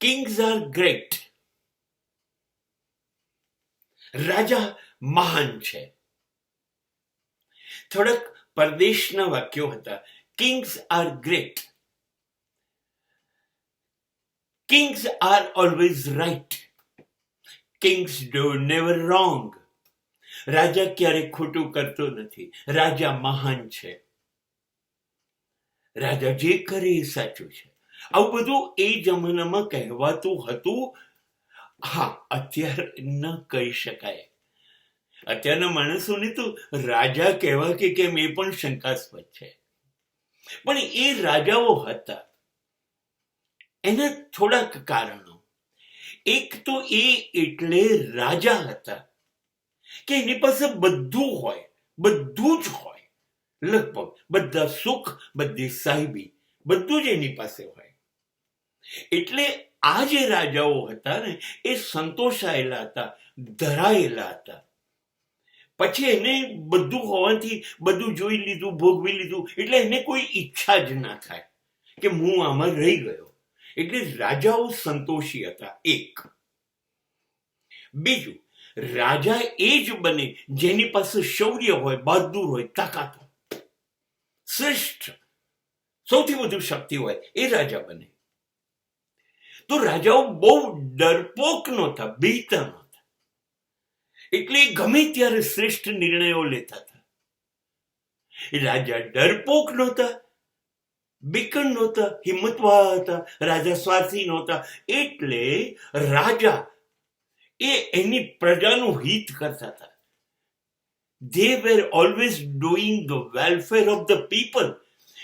Kings are great. રાજા મહાન છે. થોડાક પરદેશના વાક્યો હતા. Kings are great. Kings are always right. Kings do never wrong. રાજા ક્યારેય ખોટું કરતો નથી. રાજા મહાન છે. રાજા જે કરે એ સાચું છે. આવું બધું એ જમાનામાં કહેવાતું હતું. હા, અત્યારે ન કહી શકાય. અત્યારના માણસોને તો રાજા કહેવા કે કેમ એ પણ શંકાસ્પદ છે. પણ એ રાજાઓ હતા. એના થોડાક કારણો. એક તો એ એટલે રાજા હતા કે એની પાસે બધું હોય, બધું જ હોય. લગભગ બધા સુખ, બધી સાહેબી, બધું જ એની પાસે હોય. એટલે આ જે રાજાઓ હતા ને એ સંતોષાયેલા હતા, ધરાયેલા હતા. પછી એને બધું હોવાથી બધું જોઈ લીધું, ભોગવી લીધું, એટલે એને કોઈ ઈચ્છા જ ના થાય કે હું આમાં રહી ગયો. એટલે રાજાઓ સંતોષી હતા. એક. બીજું, રાજા એ જ બને જેની પાસે શૌર્ય હોય, બહાદુર હોય, તાકાત હોય, શ્રેષ્ઠ, સૌથી વધુ શક્તિ હોય, એ રાજા બને. તો રાજાઓ બહુ ડરપોક નહોતા, બીતા નહોતા. એટલે ગમે ત્યારે શ્રેષ્ઠ નિર્ણયો લેતા હતા. રાજા ડરપોક નહોતા, બીકણ નહોતા, હિંમતવાળા હતા. રાજા સ્વાર્થી નહોતા. એટલે રાજા એ એની પ્રજાનું હિત કરતા હતા. They were always doing the welfare of the people.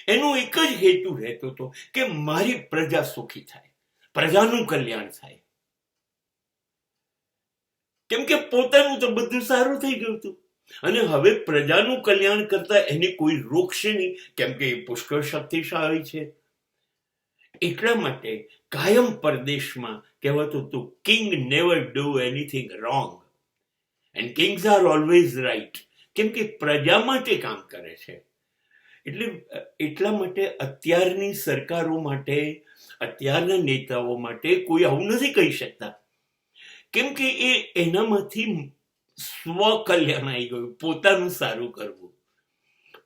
એનો એક જ હેતુ રહેતો હતો કે મારી પ્રજા સુખી થાય, પ્રજાનું કલ્યાણ થાય. કેમ કે પોતાનું તો બધું સારું થઈ ગયું હતું અને હવે પ્રજાનું કલ્યાણ કરતા એને કોઈ રોકશે નહીં, કેમ કે એ પુષ્કળ શક્તિશાળી છે. એટલા માટે કાયમ પરદેશમાં કહેવાતું હતું, king never do anything wrong and Kings are always right. કેમ કે પ્રજા માટે કામ કરે છે. એટલે એટલા માટે અત્યારની સરકારો માટે, અત્યારના નેતાઓ માટે કોઈ આવું નથી કહી શકતા. કેમ કે એનામાંથી સ્વકલ્યાણ આવી ગયું, પોતાનું સારું કરવું.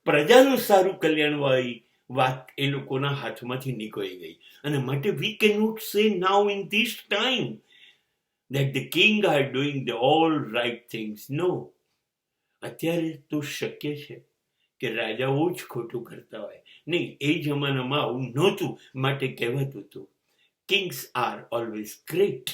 પ્રજાનું સારું કલ્યાણ વાળી વાત એ લોકોના હાથમાંથી નીકળી ગઈ. અને માટે વી can not say now in this time that the king are doing the all right things. No. અત્યારે તો શક્ય છે કે રાજાઓ જ ખોટું કરતા હોય. નહીં, એ જમાનામાં આવું નહોતું. માટે કહેવાતું હતું, કિંગ્સ આર ઓલવેઝ ગ્રેટ.